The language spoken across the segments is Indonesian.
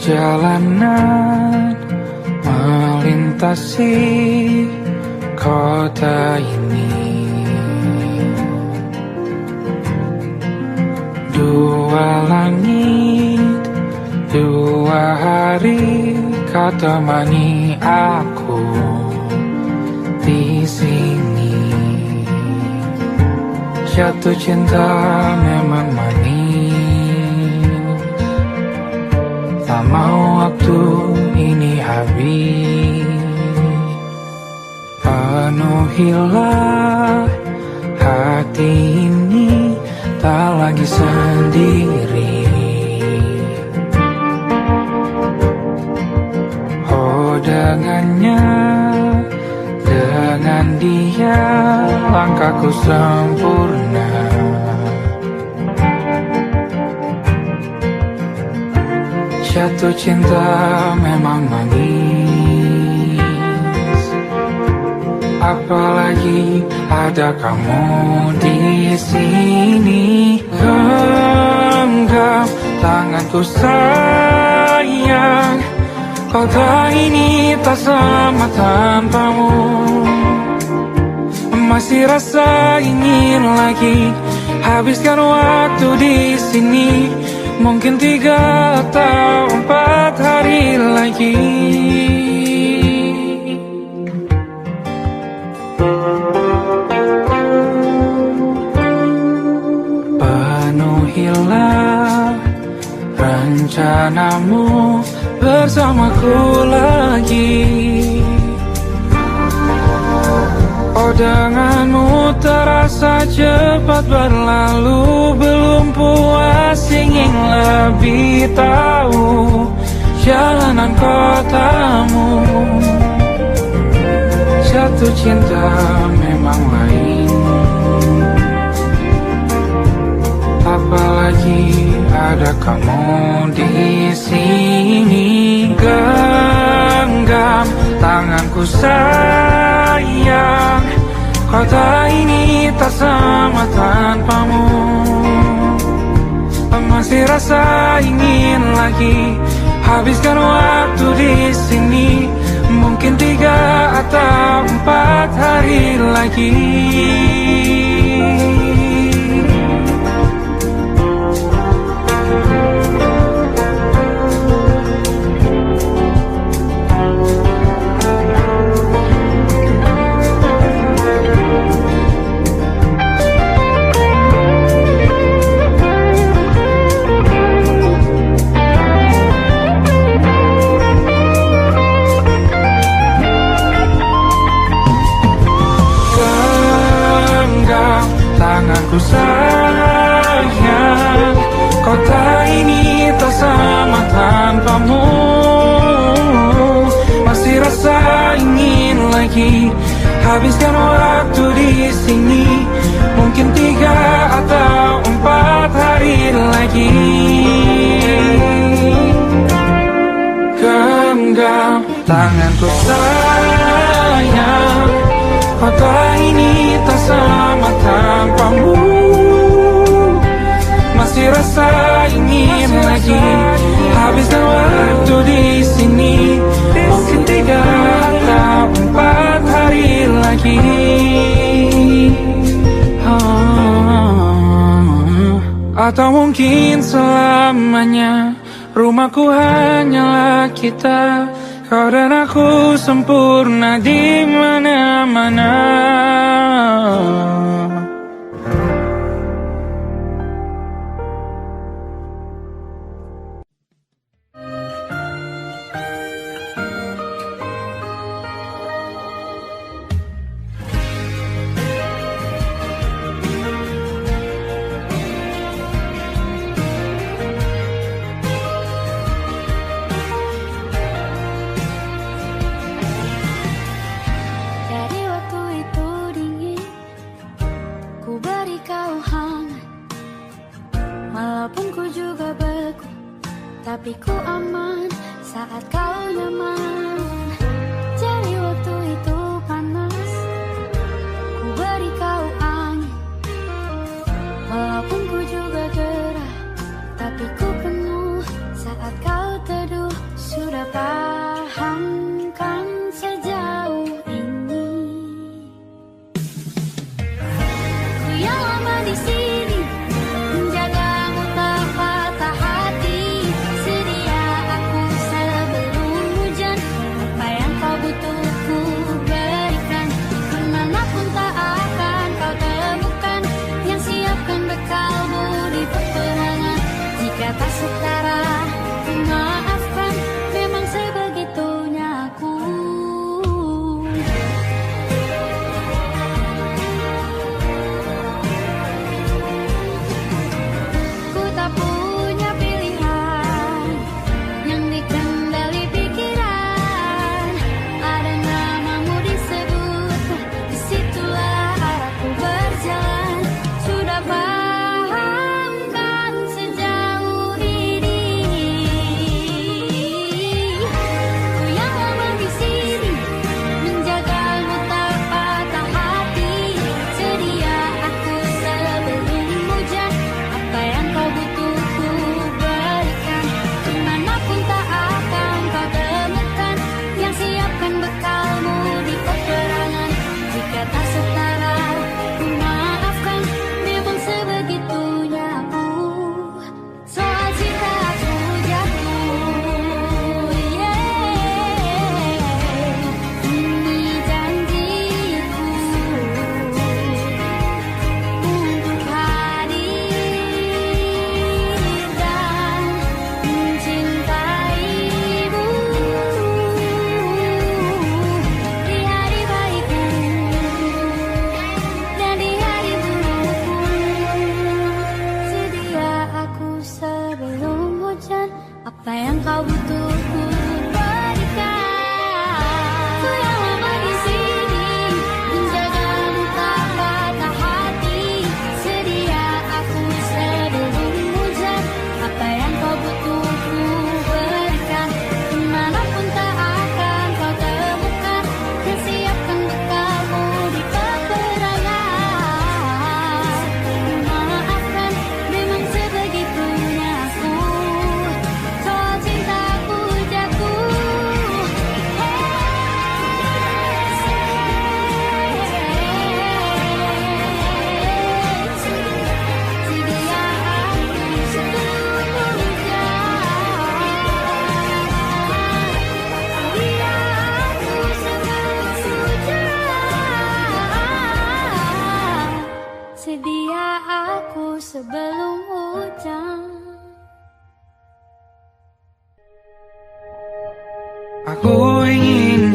Perjalanan melintasi kota ini, dua langit, dua hari kau temani aku di sini. Jatuh cinta memang manis, tak mau waktu ini habis. Penuhilah hati ini, tak lagi sendiri. Oh dengannya, dengan dia langkahku sempurna. Jatuh cinta memang manis, apalagi ada kamu di sini. Genggam tanganku sayang, kota ini tak sama tanpamu. Masih rasa ingin lagi habiskan waktu di sini. Mungkin 3 atau 4 hari lagi. Penuhilah rencanamu bersamaku lagi. Oh denganmu terasa cepat berlalu, belum puas ingin lebih tahu jalanan kotamu. Jatuh cinta memang lain, apalagi ada kamu di sini. Genggam tanganku sayang, kota ini tak sama tanpamu. Masih rasa ingin lagi habiskan waktu di sini. Mungkin 3 atau 4 hari lagi. Tanganku sayang, kota ini tak sama tanpamu. Masih rasa ingin lagi habiskan waktu di sini. Mungkin 3 atau 4 hari lagi. Genggam tanganku sayang, kota ini tak sama tanpamu. Masih rasa ingin lagi habiskan waktu di sini. Mungkin 3 atau 4 hari lagi. Atau mungkin selamanya. Rumahku hanyalah kita, kau dan aku sempurna di mana-mana.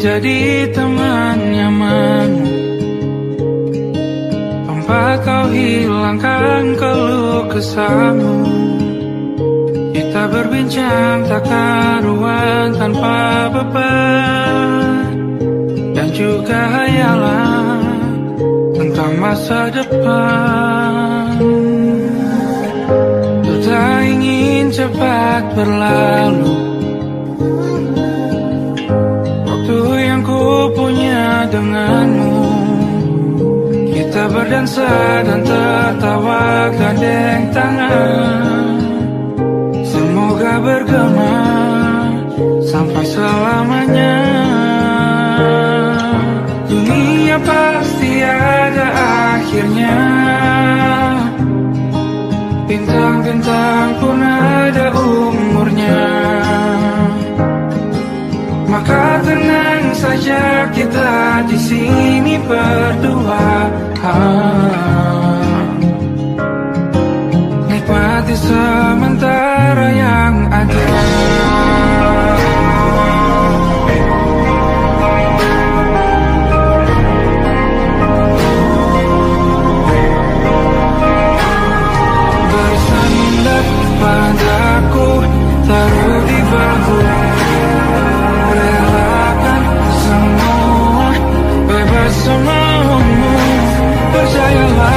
menjadi teman nyamanmu, tempat kau hilangkan keluh kesahmu. Kita berbincang tak karuan tanpa beban, dan juga hayalan tentang masa depan. Ku tak ingin cepat berlalu waktu yang ku punya denganmu. Kita berdansa dan tertawa gandeng tangan, semoga bergema sampai selamanya. Dunia pasti ada akhirnya, bintang-bintang pun ada umurnya. Maka tenang saja kita di sini berdua, nikmati sementara yang ada. Bersandar padaku, taruh di bahu, relakan semua, bebas semaumu, percayalah.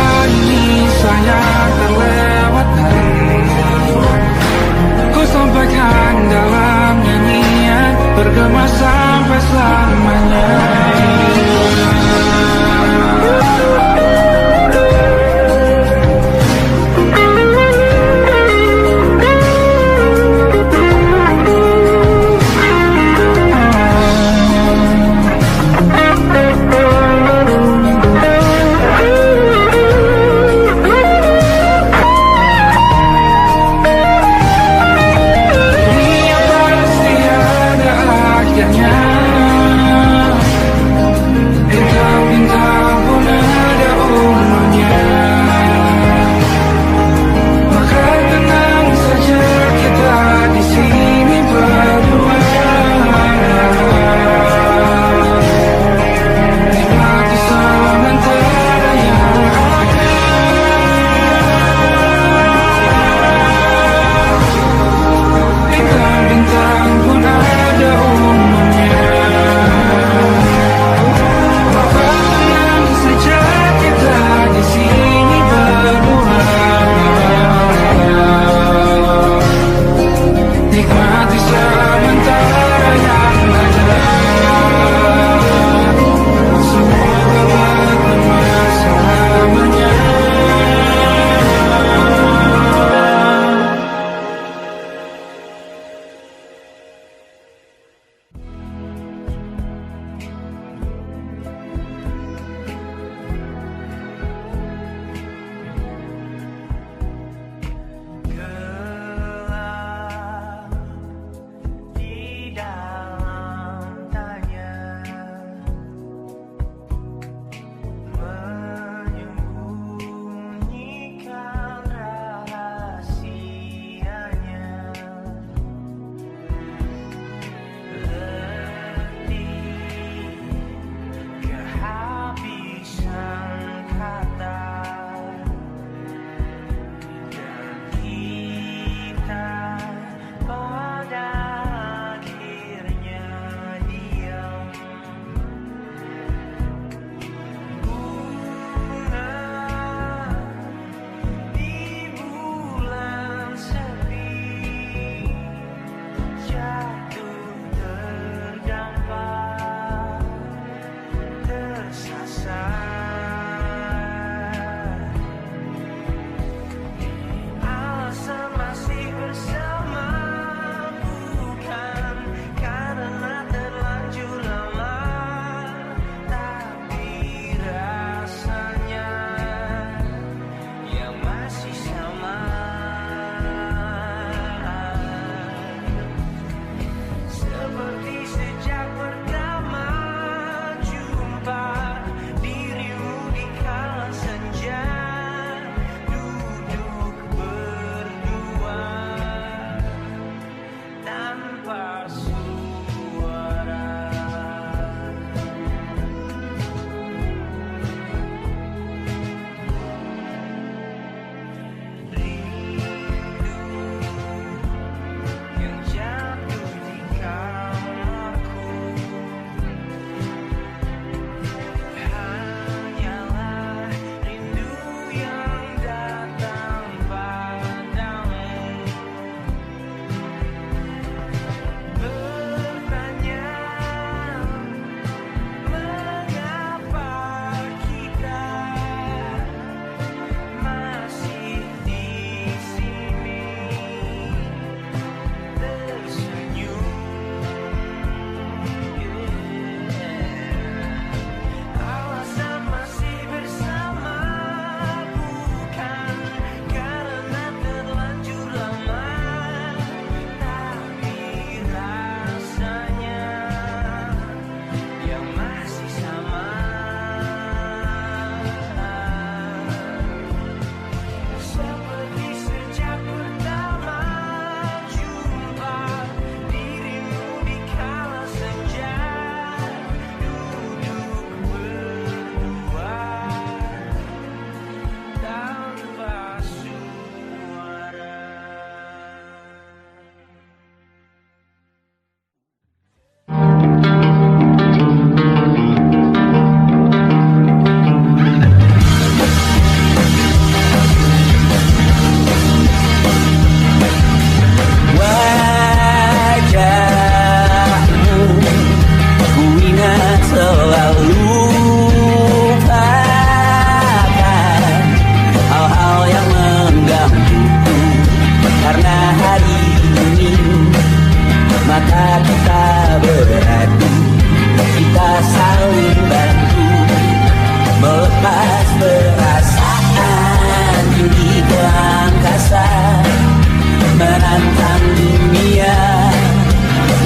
menantang dunia,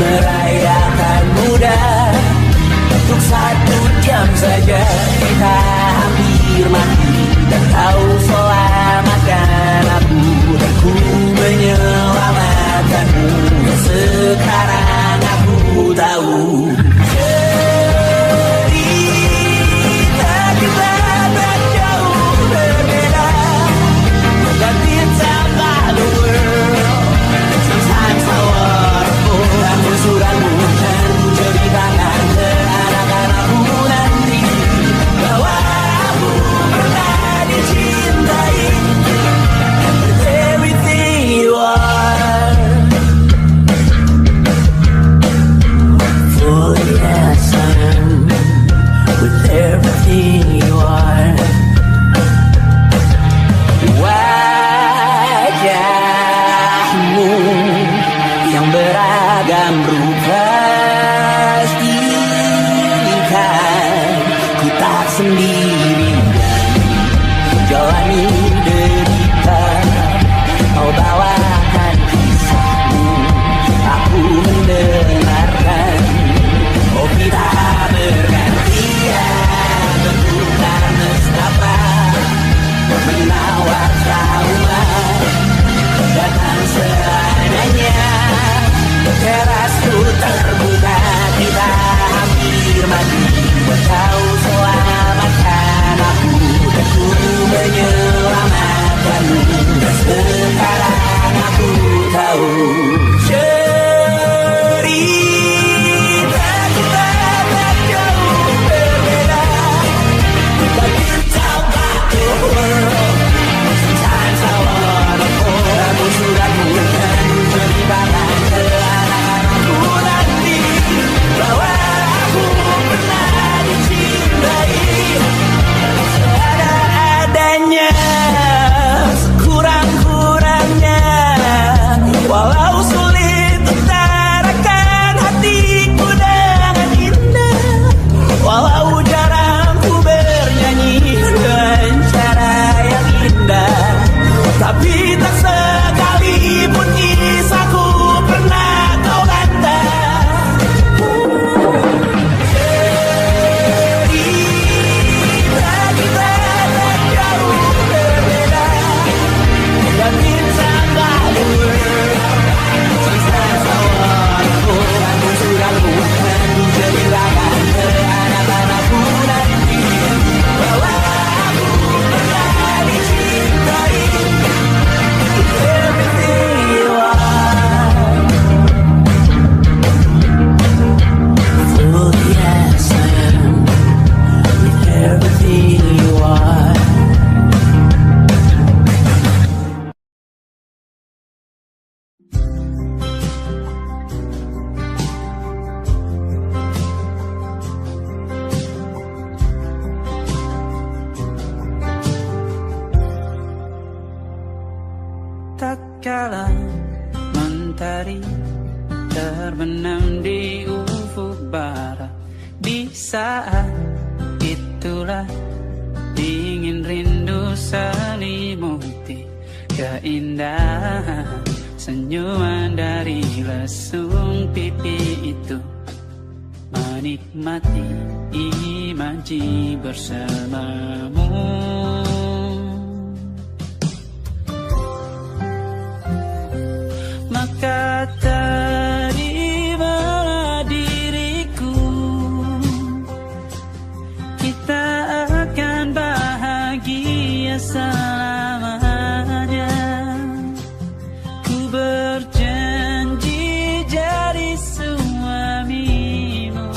merayakan muda. Untuk 1 jam saja kita hampir mati, dan kau selamatkan aku, dan ku menyelamatkanmu. Sekarang aku tahu cerita kita tak jauh berbeda, dan it's about the world. Sometimes I wonderful, dan musuhanmu dan ceritakan ke anak-anakku nanti bahwa aku pernah dicintai. With everything you are, fully as I am. With everything you are, wajahmu yang beragam rupa pastikan ku tak sendiri jalani derita. Kau bawakan kisahmu, aku mendengarkan. Oh kita bergantian bentukan nestapa, menawar trauma datang seadanya. Terasku terbuka, kita hampir mati, kau selamatkan aku, dan ku menyelamatkanmu. Sekarang aku tahu cerita kita tak jauh berbeda, but it's about the world. Sometimes I wanna fall, dan musuhanmu dan ceritakan ke anak-anakku nanti bahwa aku pernah dicintai. Seadanya, sekurang-kurangnya, walau sulit utarakan hatiku dengan indah, walau jarang ku bernyanyi dengan cara yang indah, tapi tak sekalipun kisahku pernah kau bantah. Cerita kita tak jauh berbeda, dan it's about the world. Sometimes I wonderful, dan musuhanmu dan ku ceritakan ke anak-anakku nanti bahwa aku pernah dicintai. Everything you are, fully as I am. With everything you are. Tak kala mentari terbenam di ufuk barat, di saat itulah dingin rindu selimuti keindahan senyuman dari lesung pipi itu, menikmati imaji bersamamu. Maka terimalah diriku, kita akan bahagia selamanya. Ku berjanji jadi suamimu,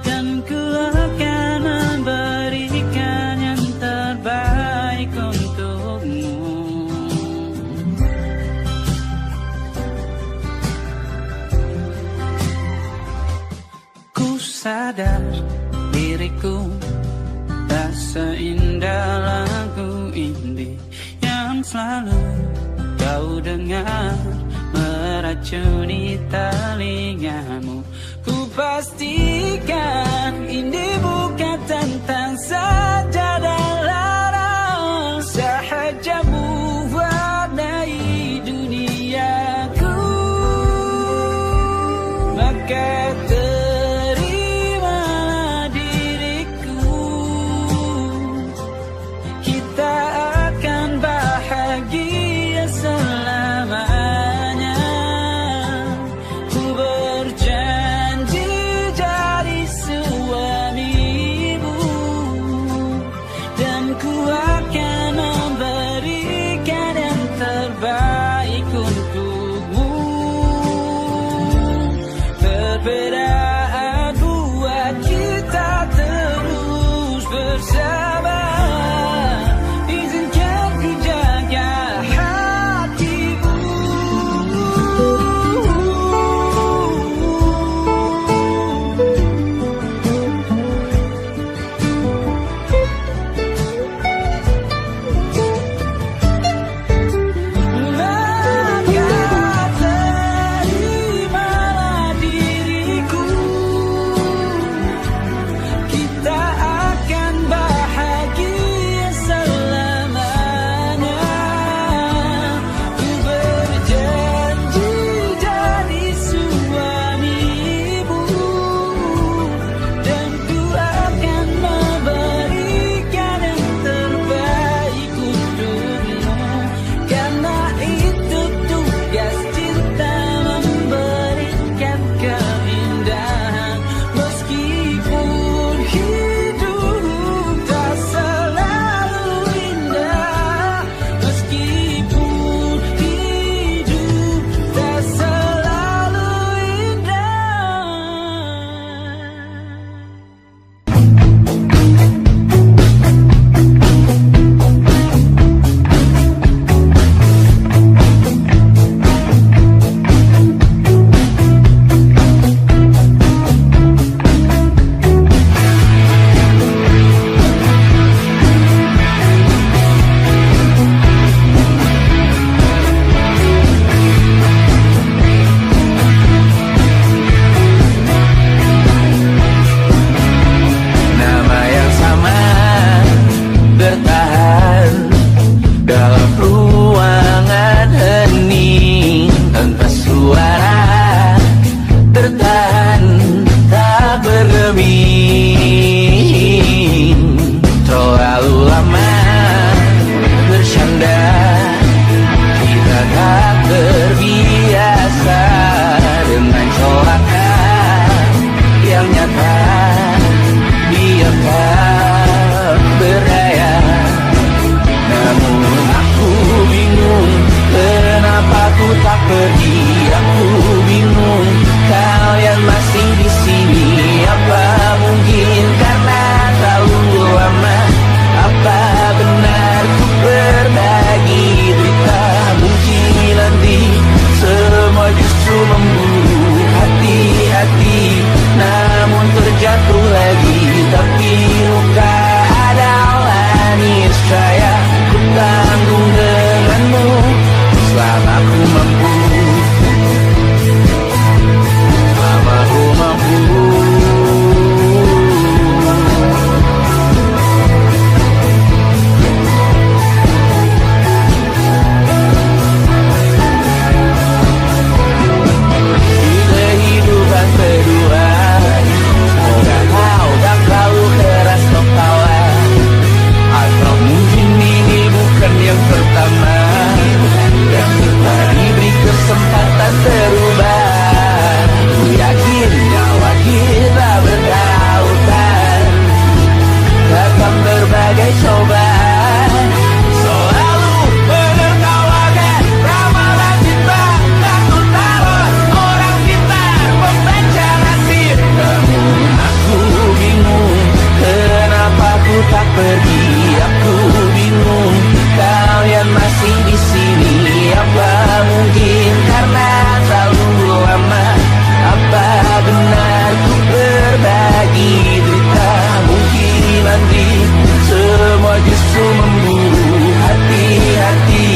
dan ku akan memberikan yang terbaik untukmu. Sadar diriku tak seindah lagu ini yang selalu kau dengar meracuni telingamu. Ku pastikan ini bukan tentang sajadah larang, sahaja mewarnai dunia. diamkan berdaya. Namun aku bingung, kenapa ku tak pergi. Aku bingung, kau yang masih di sini. Apa mungkin karena terlalu lama? Apa benar ku berbagi cerita? Mungkin nanti semua justru memburu hati-hati, namun terjatuh lagi. Tapi luka adalah niscaya, ku tanggung denganmu selama ku mampu. Selama ku mampu. Kesempatan terubah, ku yakin nyawa kita bertautan. Dalam berbagai cobaan, selalu menertawakan ramalan cinta. Aku taruh orang pintar membaca nasib. Namun aku bingung, kenapa ku tak pergi. Aku bingung, kau yang masih di sini. Apa mungkin karena terlalu lama? Apa benar ku berbagi cerita? Mungkin nanti semua justru memburu hati-hati,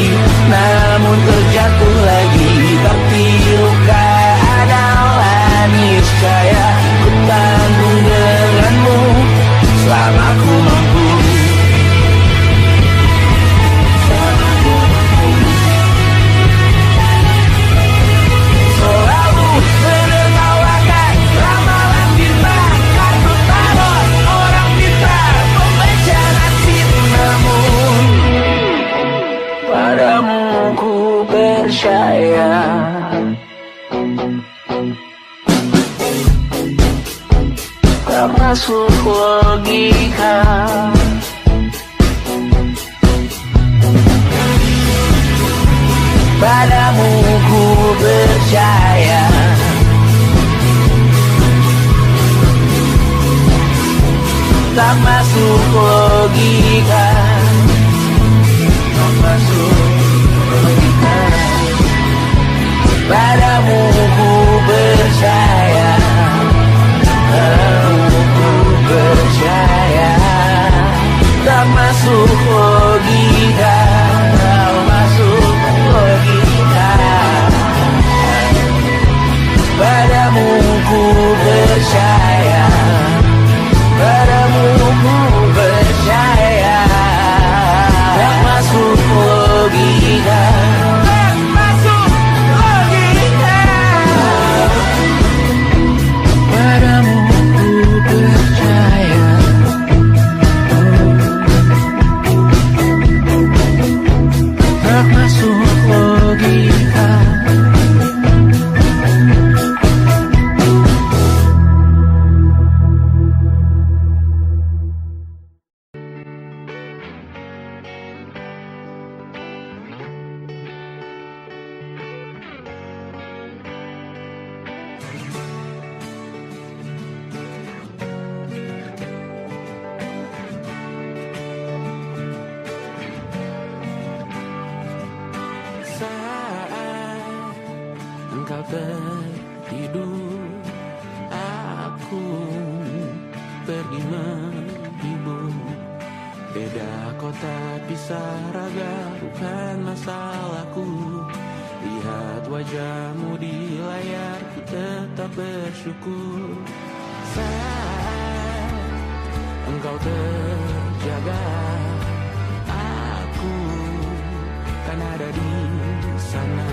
namun terjatuh lagi. Tapi luka adalah niscaya, ku tanggung denganmu selama ku mampu. Padamu ku percaya, tak masuk logika. Padamu ku percaya, tak masuk logika. Padamu ku percaya, padamu ku percaya, tak masuk logika, tak masuk logika. Padamu ku percaya, padamu ku percaya, tak masuk logika. Engkau tertidur, aku pergi menghibur. Beda kota pisah raga, bukan masalahku. Lihat wajahmu di layar, ku tetap bersyukur. Saat engkau terjaga, aku kan ada di sana.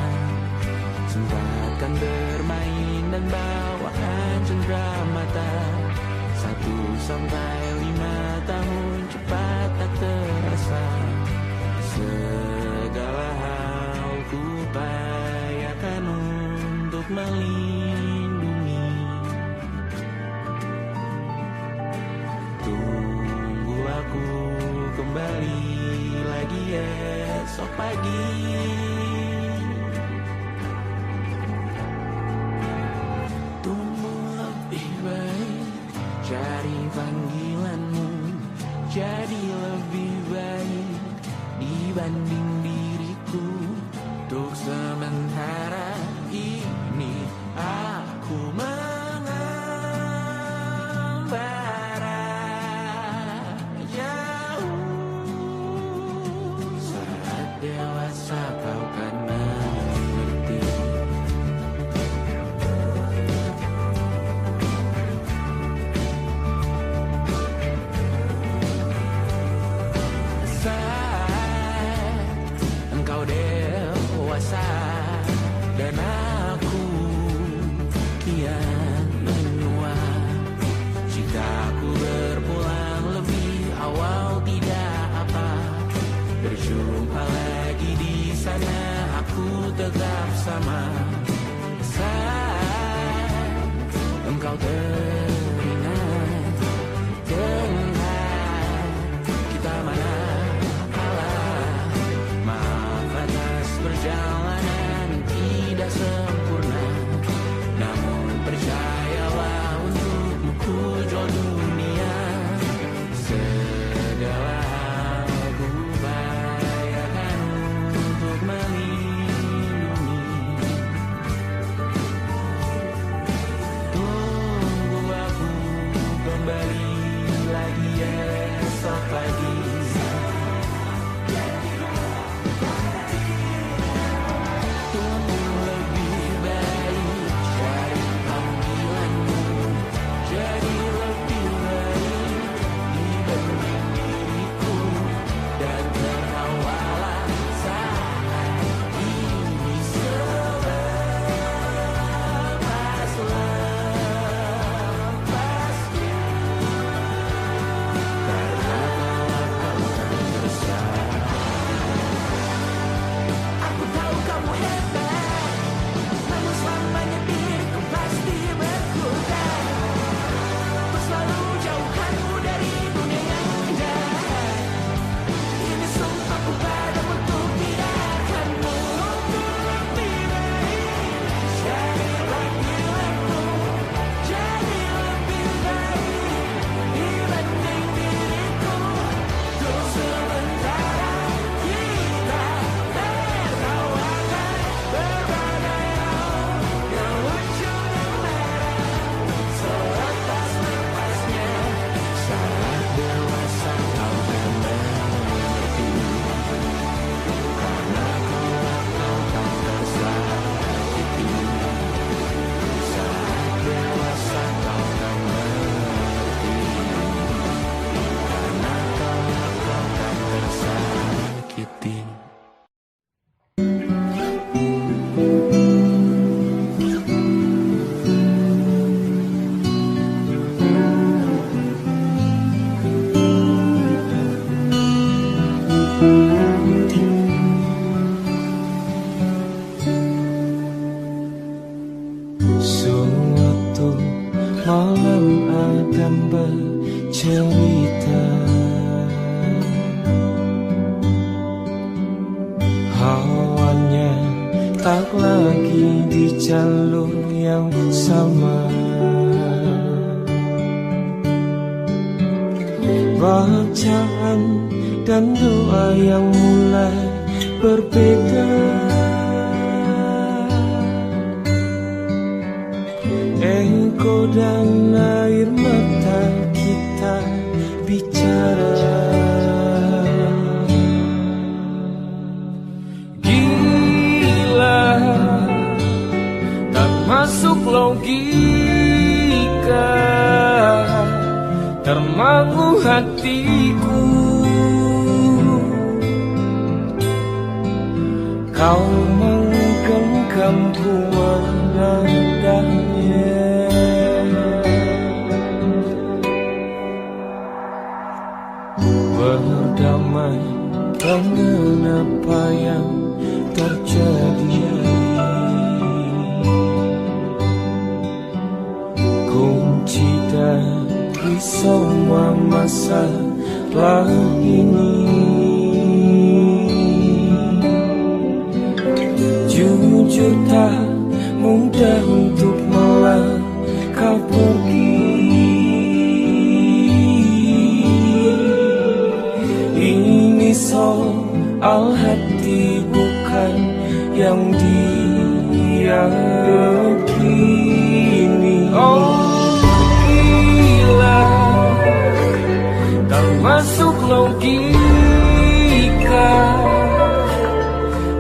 Sempatkan bermain dan bawaan cendera mata. 1-5 tahun cepat tak terasa. Segala hal ku upayakan untuk melindungi. esok pagi. Tumbuh lebih baik, cari panggilanmu, jadi lebih baik dibanding diriku. Untuk sementara ini aku mengembara jauh. Saat dewasa kau kan mengerti. Saat engkau dewasa dan aku kian menua, cintaku berpulang lebih awal tidak apa. Berjumpa lagi di sana, aku tetap sama. Saat engkau teringat tentang kita mana kalah. Maaf atas perjalanan tidak sempurna, namun percayalah untukmu ku jual dunia. Segala hal ku bayarkan untuk melindungi. Tunggu aku kembali lagi esok pagi. Tumbuh lebih baik, cari panggilanmu, jadi lebih baik dibanding diriku. Dan tertawalah saat ini selepas-lepasnya. Karena kau akan bersama. Aku tahu kamu hebat, namun selamanya diriku pasti berkutat. Untuk selalu jauhkanmu dari dunia yang jahat. Ini sumpahku padamu untuk tidak akan lebih baik. Cari panggilanmu, jadi lebih baik dibanding diriku. Untuk sementara kita tertawakan berbagai hal yang lucu dan merah. Selepas-lepasnya, saat dewasa kau akan mengerti. Karena kau tak tersakiti. Saat dewasa kau akan mengerti. Karena kau tak tersakiti. Suatu malam Adam bercerita, hawanya tak lagi di jalur yang sama. Bacaan dan doa yang mulai berbeda. Engkau dan air mata kita bicara. Gila, tak masuk logika, termangu hatiku. Kau menggenggamku menadanya. Berdamai dengan apa yang terjadi. Kunci dari semua masalah ini jujur tak mudah untuk melangkah pergi. Ini soal hati bukan yang diyakini. Oh gila, tak masuk logika,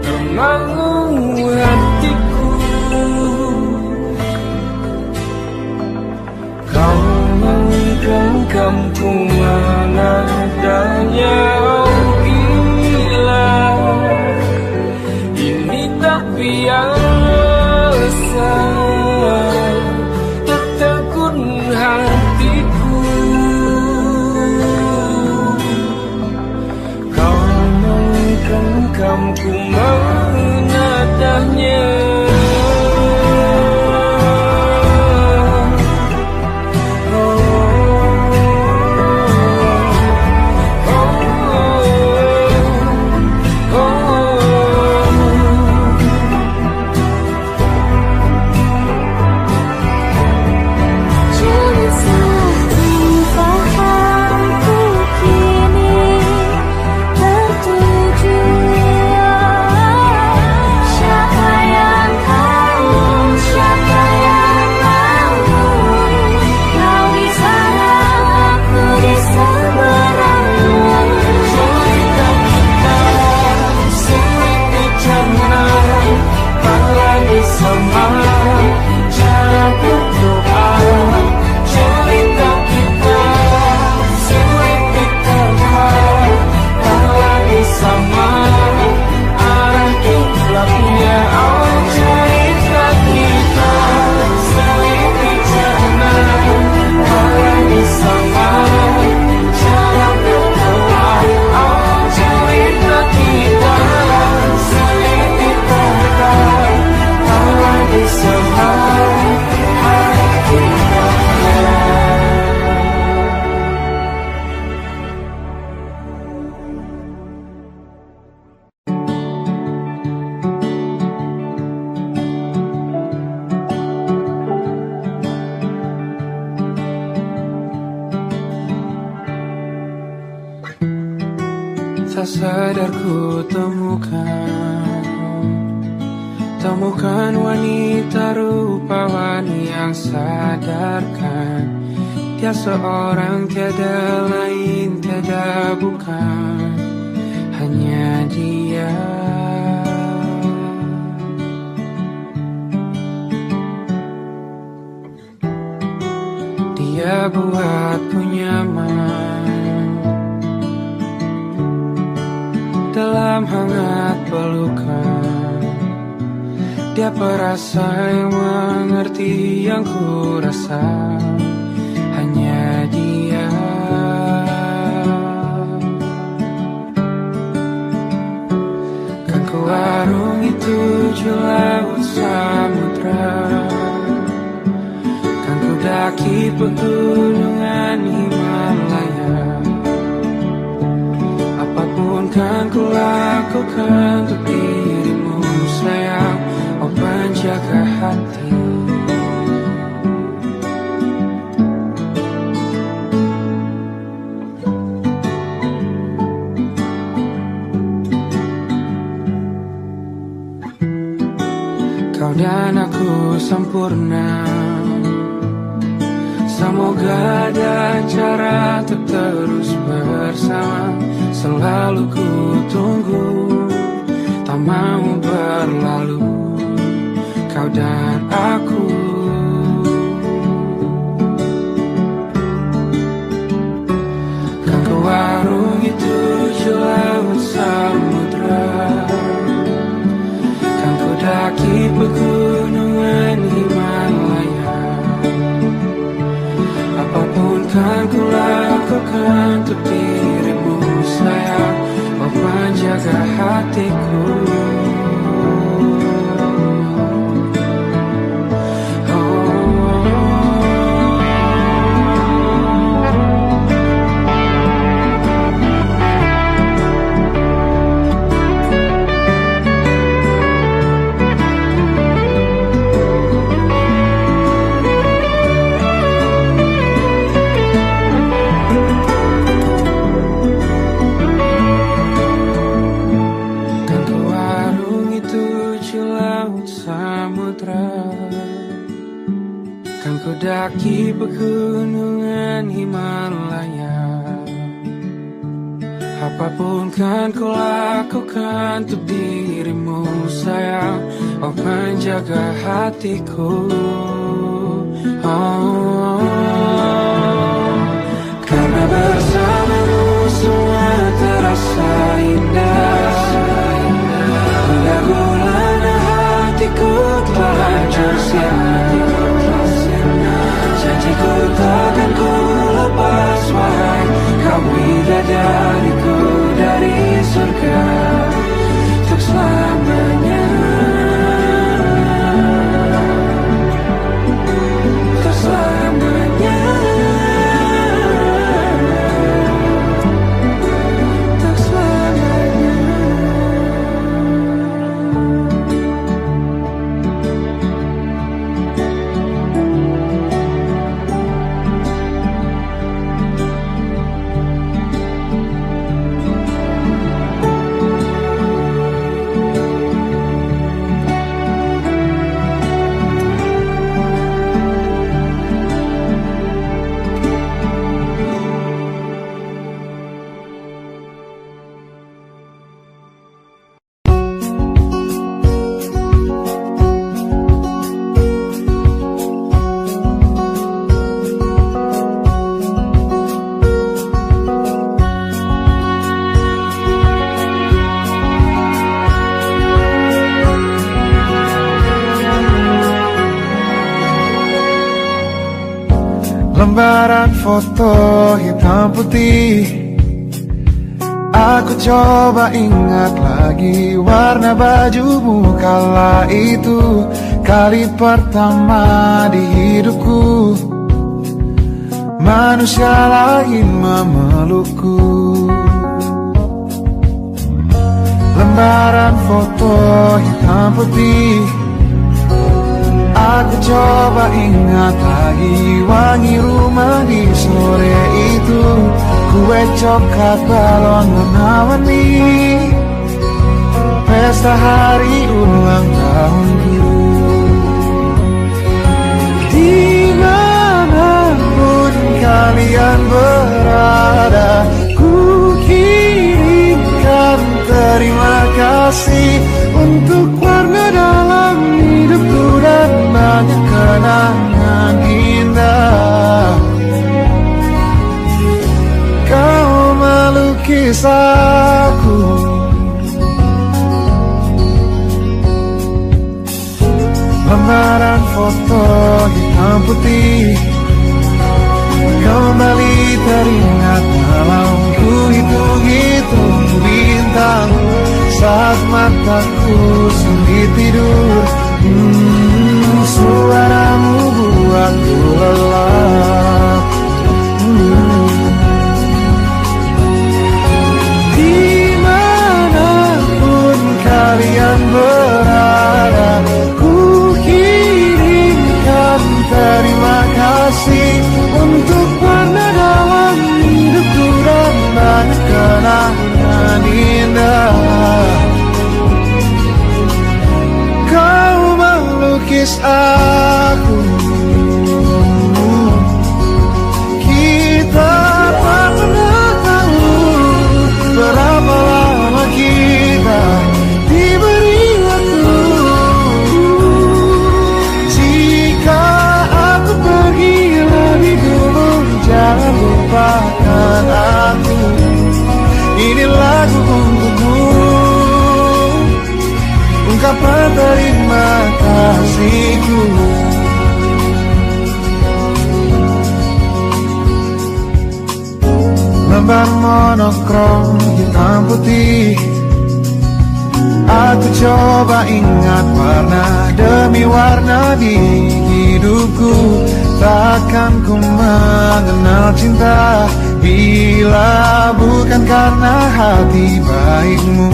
termangu hatiku. Kau menggenggamku mana adanya. Oh gila, ini tak biasa, tertegun hatiku. Kau menggenggamku mana adanya. Tak sadar ku temukan wanita rupawan yang sadarkan dia seorang, tiada lain, tiada bukan, hanya dia. Dia buatku nyaman dalam hangat pelukan. Dia perasa yang mengerti yang ku rasa, hanya dia. Kan ku arungi 7 laut samudra, kan ku daki pegunungan Himalaya. Apapun kan ku lakukan untuk dirimu sayang, oh penjaga hati. Kau dan aku sempurna, semoga ada cara untuk terus bersama. Selalu ku tunggu, tak mau berlalu, kau dan aku. Kan ku arungi 7 laut samudra, kan ku daki pegunungan Himalaya. Apapun kan ku lakukan untuk dirimu sayang, oh penjaga hatiku. pegunungan Himalaya. Apapun kan kau lakukan untuk dirimu sayang, oh penjaga hatiku. Oh, karena bersamamu semua terasa indah. Hingga gulana hatiku telah hancur sia-sia. Janjiku takkan ku lepas, wahai kau bidadariku dari surga untuk selamanya. Untuk selamanya. Untuk selamanya. Lembaran foto hitam putih, aku coba ingat lagi warna bajumu kala itu. Kali pertama di hidupku manusia lain memelukku. Lembaran foto hitam putih, aku coba ingat lagi wangi rumah di sore itu. Kue coklat balon warna-warni, pesta hari ulang tahunku. Dimanapun kalian berada, ku kirimkan terima kasih untuk warna dalam hidupku dan banyak kenangan indah. Kau melukis aku, lembaran foto hitam putih, kembali teringat malam ku hitung-hitung bintang saat mataku sulit tidur. Suaramu buatku lelap. Dimanapun kalian berada, ku kirimkan terima kasih untuk warna dalam hidupku dan banyak kenangan indah. Kau melukis aku, kita tak pernah tahu berapa lama kita diberi waktu. Jika aku pergi lebih dulu, jangan lupakan aku. Ini lagu untukmu, ungkapan terima kasihku. Lembar monokrom hitam putih, aku coba ingat warna demi warna di hidupku. Takkan ku mengenal cinta bila bukan karena hati baikmu.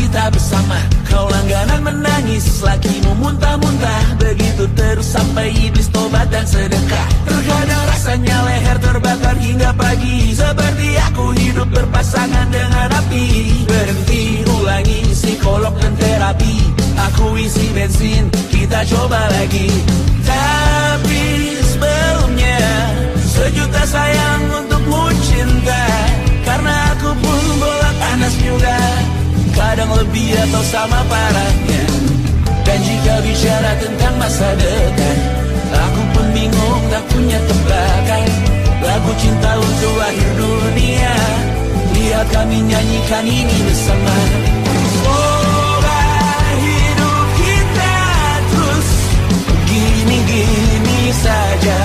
kita bersama. Kau langganan menangis, lakimu muntah-muntah. Begitu terus sampai iblis tobat dan sedekah. Terkadang rasanya leher terbakar hingga pagi, seperti aku hidup berpasangan dengan api. Berhenti, ulangi psikolog dan terapi. Aku isi bensin, kita coba lagi. Tapi sebelumnya, sejuta sayang untukmu cinta. Karena aku pun bola panas juga, kadang lebih atau sama parahnya. Dan jika bicara tentang masa depan, aku pun bingung tak punya tebakan. Lagu cinta untuk akhir dunia, lihat kami nyanyikan ini bersama. Semoga hidup kita terus gini-gini saja,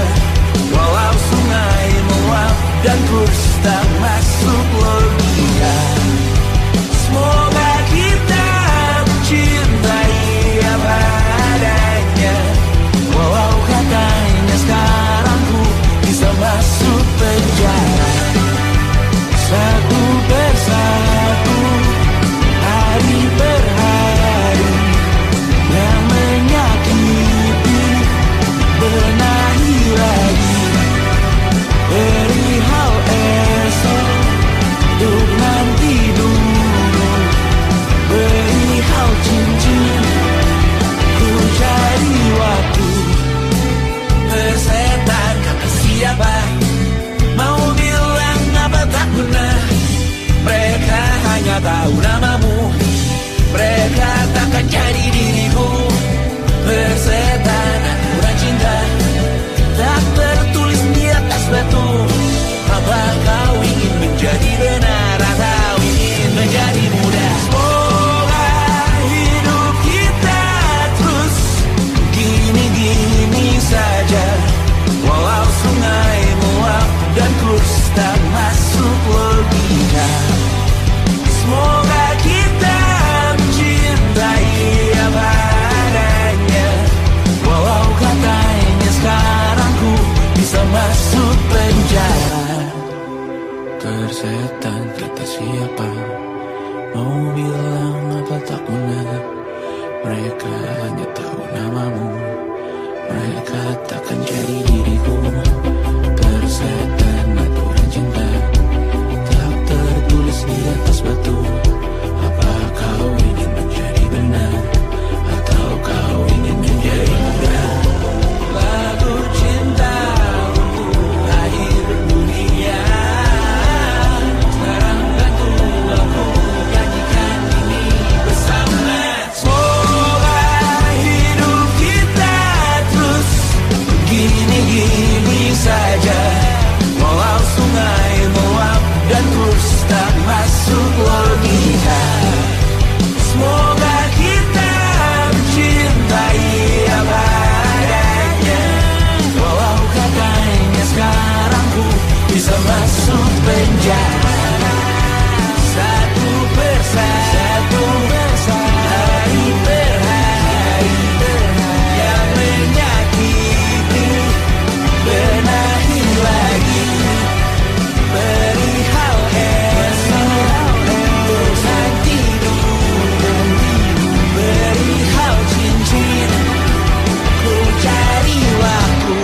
walau sungai meluap dan kurs tak masuk logika. Semoga kita mencintai apa adanya, walau katanya sekarang ku bisa masuk penjara. Satu persatu, hari per hari, yang menyakiti benahi lagi. Perihal esok, untuk nanti dulu. Perihal cincin, ku cari waktu. Persetan kata siapa, mau bilang apa tak guna. Mereka hanya tahu namamu, mereka takkan jadi diriku. Persetan aturan cinta, tak tertulis di atas batu. Apa kau ingin menjadi benar atau ingin menjadi muda? Semoga hidup kita terus gini-gini saja, walau sungai meluap dan kurs tak masuk logika. Semoga kita mencintai apa adanya, walau katanya sekarang ku bisa masuk penjara. Tersetan kata siapa, mau bilang apa tak guna. Mereka hanya tahu namamu, mereka takkan jadi diriku. Tersetan aturan cinta, tak tertulis di atas batu. Apa kau ingin menjadi benar atau kau ingin menjadi muda? Lagu cinta untuk akhir dunia, sekarang bantu aku nyanyikan ini bersama. Semoga hidup kita terus gini-gini saja, walau sungai meluap dan kurs tak masuk logika. Semoga kita mencintai apa adanya, walau katanya sekarang ku bisa masuk penjara. Satu persatu, hari per hari, yang menyakiti benahi lagi. Perihal esok, untuk nanti dulu. Perihal cincin, ku cari waktu.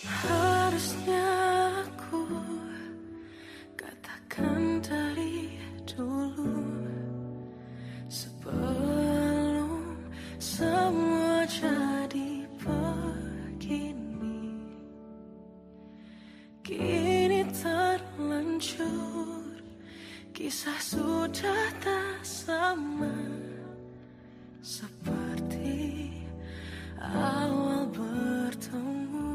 Harusnya aku katakan dari dulu, sebelum semua jadi begini. Kini terlanjur, kisah sudah tak sama seperti awal bertemu.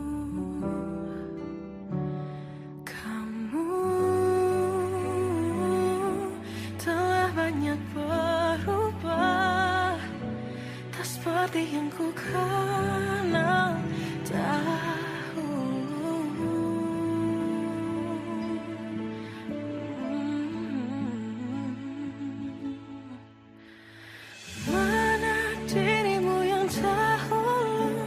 Kamu telah banyak berubah, tak seperti yang ku kenal dahulu. Mana dirimu yang dahulu,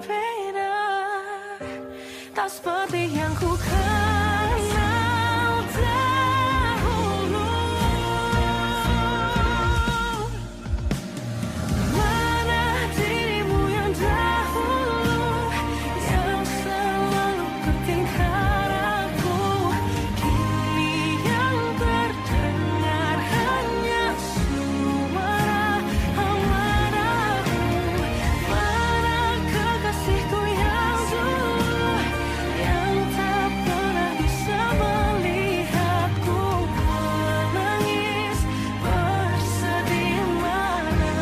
berbeda, tak seperti yang ku kenal dahulu. Mana dirimu yang dahulu, yang selalu bertingkah laku, kini yang terdengar hanya suara amarahmu. Mana kekasihku yang dulu, yang tak pernah bisa melihatku menangis bersedih. Mana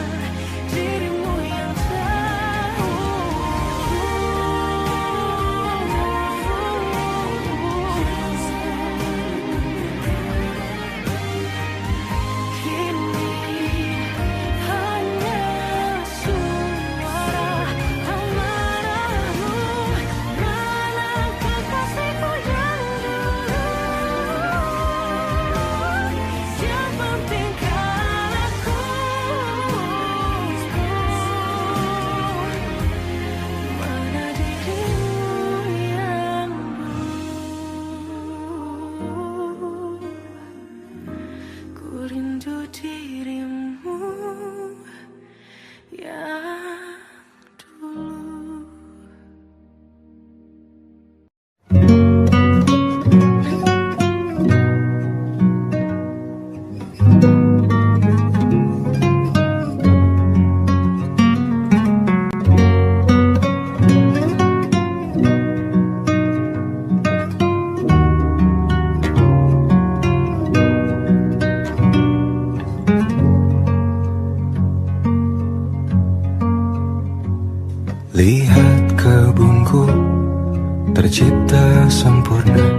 dirimu yang kini hanya suara amarahmu. Mana kekasihku yang dulu, yang bertingkah laku, mana dirimu yang dulu. Ku rindu dirimu yang dulu. Lihat kebunku tercipta sempurna,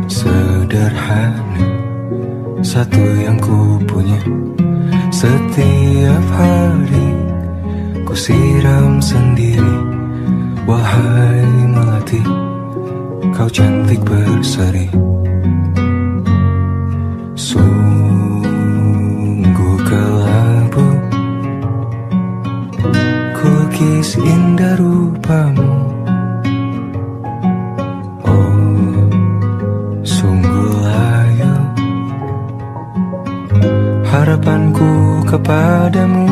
sederhana, satu yang ku punya. Setiap hari ku siram sendiri. Wahai melati, kau cantik berseri. Sungguh kelabu kukis indah rupamu. Oh, sungguh layu harapanku kepadamu.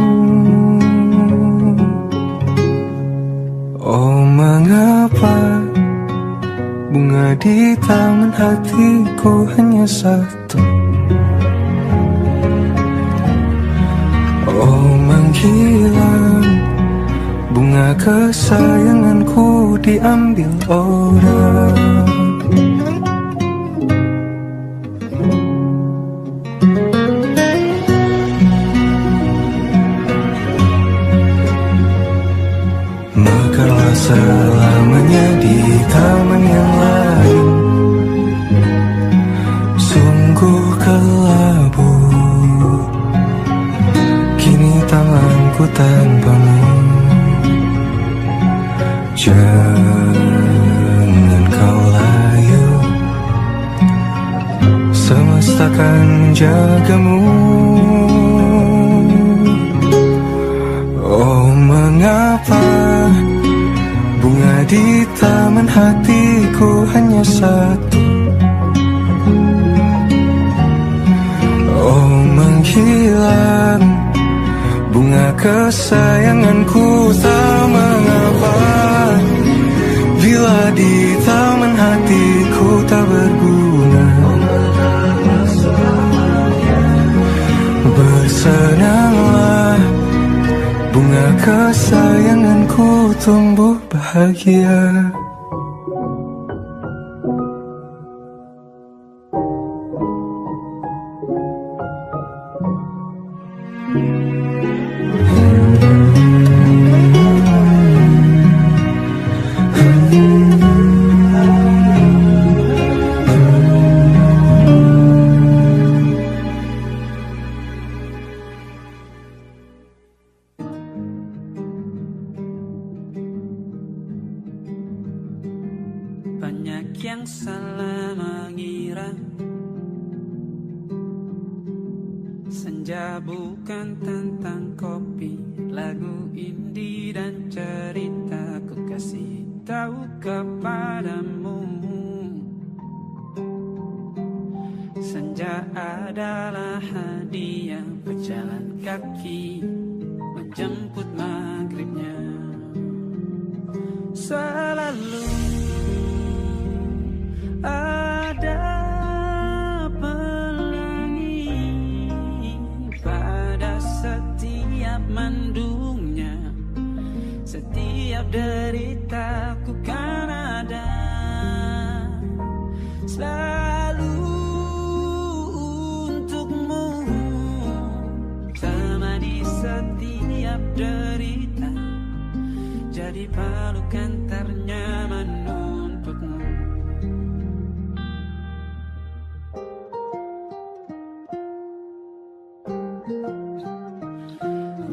Oh, mengapa bunga di taman hatiku hanya satu? Oh, menghilang bunga kesayanganku diambil orang. Mekarlah selamanya di taman yang lain. Sungguh kelabu kini tamanku tanpamu. Jangan kau layu, semesta akan menjagamu. Oh, mengapa bunga di taman hatiku hanya satu? Oh, menghilang bunga kesayanganku tak mengapa. Bila di taman hatiku tak berguna, bersenanglah bunga kesayanganku tumbuh bahagia. Banyak yang salah mengira senja bukan tentang kopi, lagu indie dan ceritaku. kaki menjemput maghribnya. Selalu ada pelangi pada setiap mendungnya. Setiap deritaku kan ada selalu untukmu, temani setiap derita, jadi pelukan ternyaman untukmu.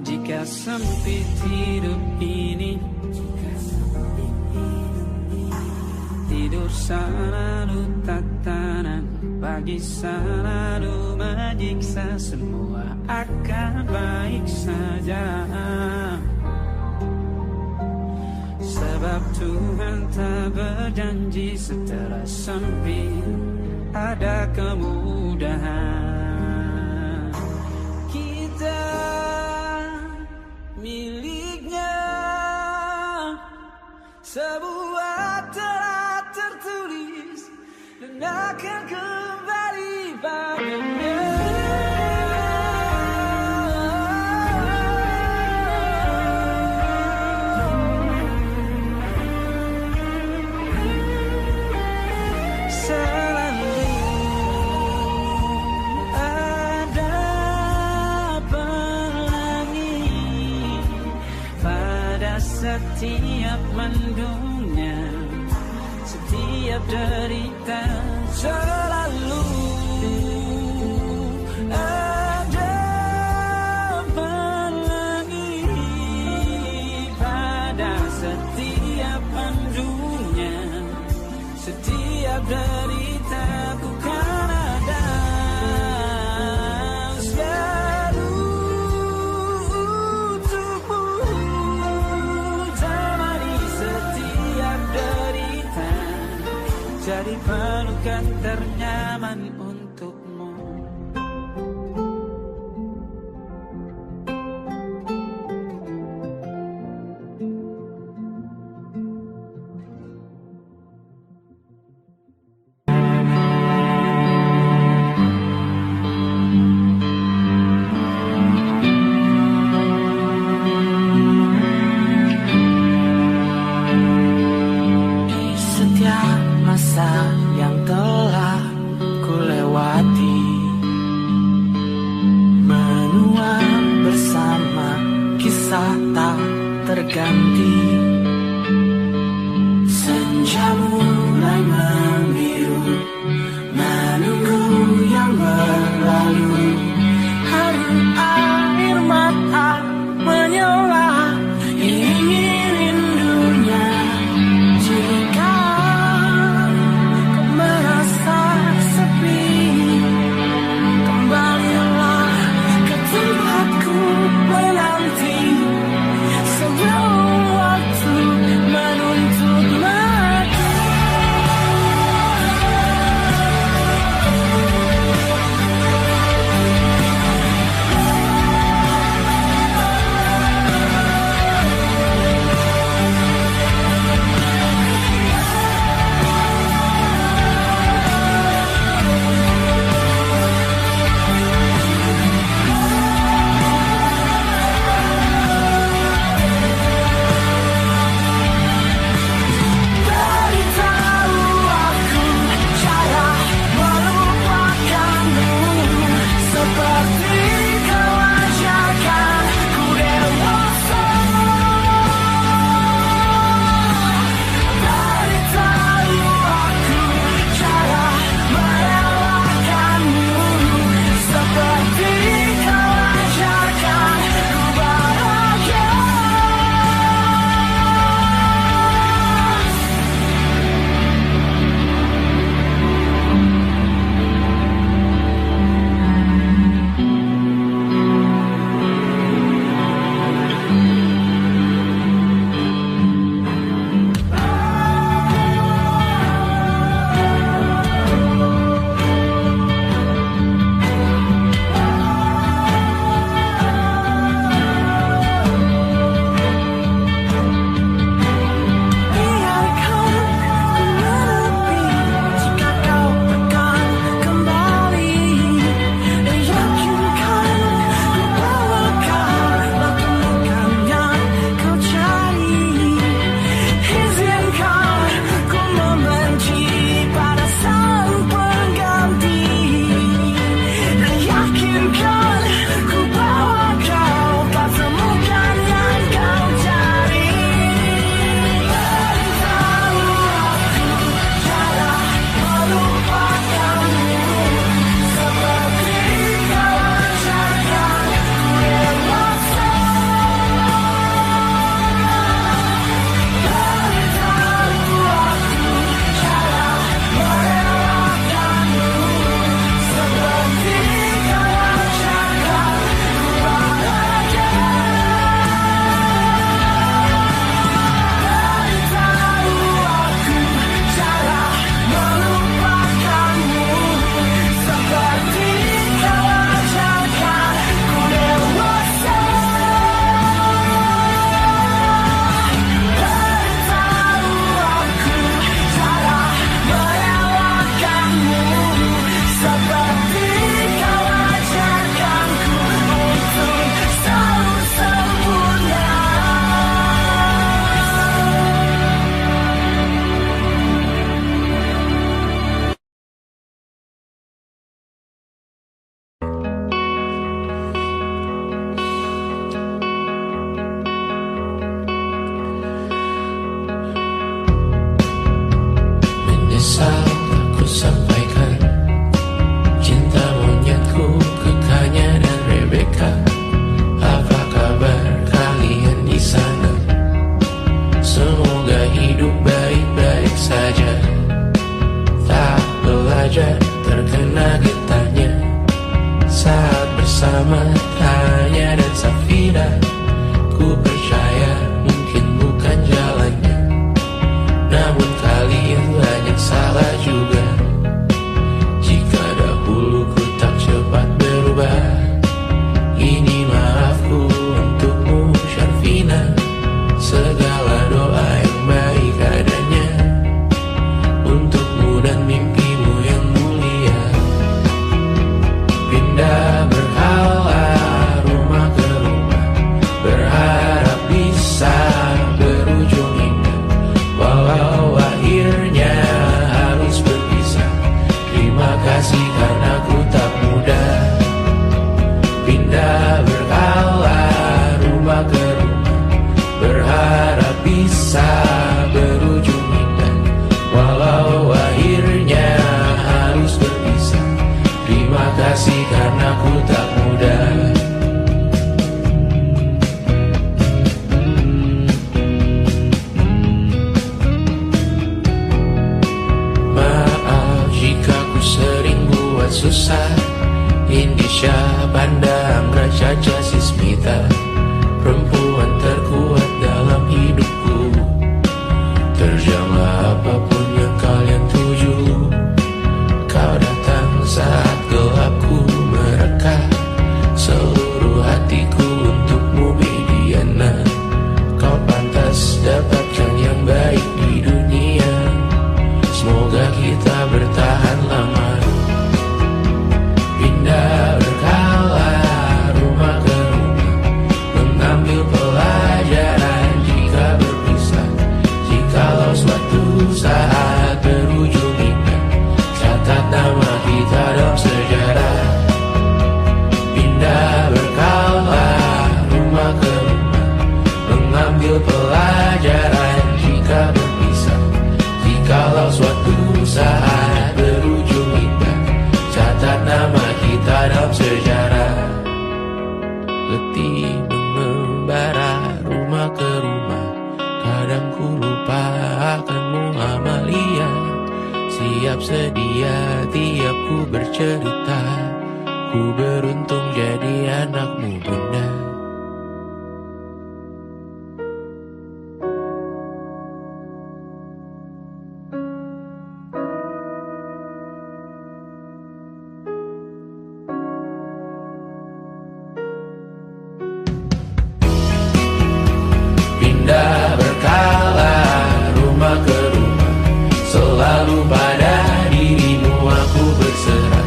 Jika sempit hidup ini, tidur selalu tatanan, pagi selalu menyiksa, semua akan baik saja. Sebab Tuhan tak berjanji setelah sempit ada kemudahan. Kita miliknya sebuah telah tertulis dan akan kembali padanya. Setiap mendungnya, setiap derita, selalu ada pelangi pada setiap mendungnya, setiap derita bukan ada. Jadi pelukan ternyaman untukmu. Yang telah kulewati, menua bersama kisah tak terganti. Senja mulai membiru, menunggu yang berlalu. Hari air mata menyala, ingin rindunya. Jika Menuntut mati Ku percaya mungkin bukan jalannya, namun kali ini banyak salah juga. Jika dahulu ku tak cepat berubah, ini maafku untukmu Syarfina. Segala doa yang baik adanya untukmu dan mimpimu yang mulia. Pindah berhala rumah ke rumah, berharap bisa berujung indah. Walau akhirnya harus berpisah, terima kasih karena ku tak mudah. Pindah berhala rumah ke rumah, berharap bisa berujung indah. Walau akhirnya harus berpisah, terima kasih karena ku tak mudah. Maaf jika ku sering buat susah. Indisha, Banda, Amra, Caca, Sismita, perempuan terkuat dalam hidupku. Terjanglah apapun yang kalian tuju. Kau datang saat gelapku mereka, seluruh hatiku untukmu Mediana. Kau pantas dapatkan yang baik di dunia. Semoga kita bertahan lama. Pindah berkala rumah ke rumah, mengambil pelajaran jika berpisah. Jikalau suatu saat berujung indah, catat nama kita dalam sejarah. Pindah berkala rumah ke rumah, mengambil pelajaran jika berpisah. Jikalau suatu saat berujung indah, catat nama kita dalam sejarah. Letih mengembara rumah ke rumah, kadang ku lupa akanmu Amalia. Siap sedia tiap ku bercerita, ku beruntung jadi anakmu Bunda. Pindah berkala rumah ke rumah, selalu pada dirimu aku berserah.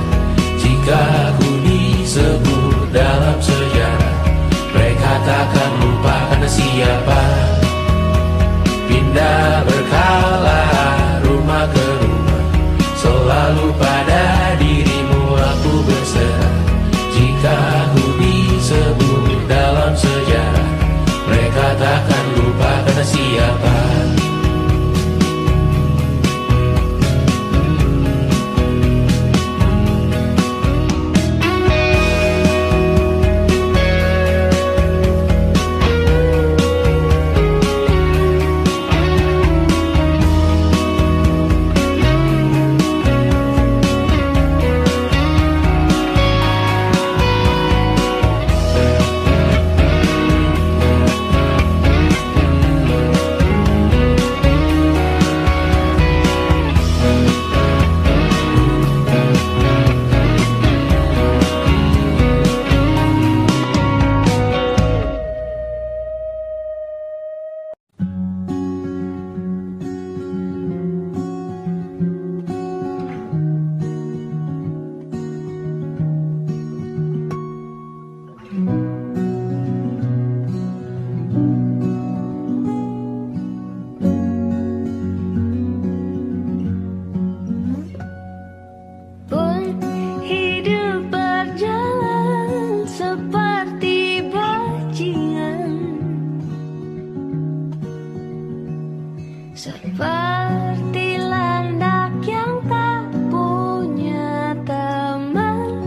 Jika ku disebut dalam sejarah, mereka takkan lupa karena siapa. Pindah berkala rumah ke rumah, selalu pada dirimu aku berserah. Jika ku disebut dalam sejarah, mereka takkan lupa karena siapa. Seperti landak yang tak punya teman,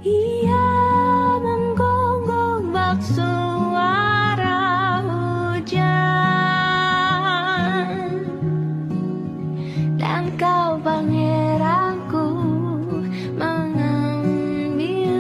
ia menggonggong bak suara hujan. Dan kau pangeranku mengambil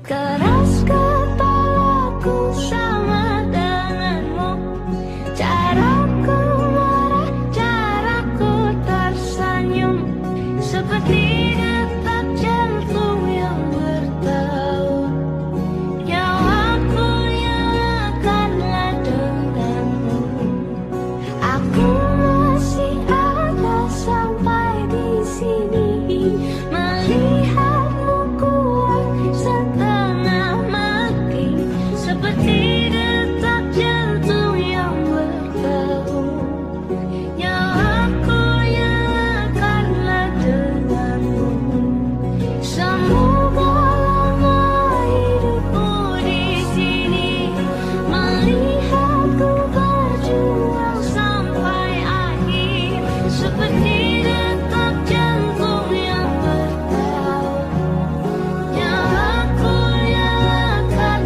Keras kepalaku sama denganmu, caraku marah, caraku tersenyum, seperti detak jantung yang bertaut. Nyawaku yang akanlah denganmu. Aku masih ada sampai di sini, melihatmu kuat setengah mati, seperti detak jantung yang bertaut. Nyawaku yang akanlah denganmu. Semoga lama hidupku di sini, melihatku berjuang sampai akhir, seperti detak jantung yang bertaut. Nyawaku yang akan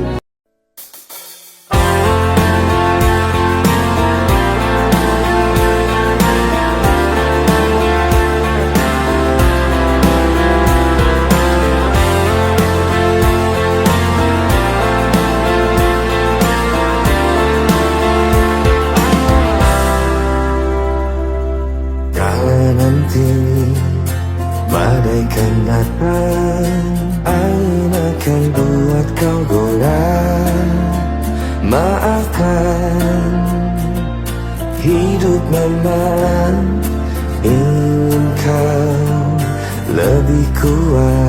Kala nanti bagaikan datang, angin akan buat kau goyah. Maafkan, hidup memang ingin kau lebih kuat.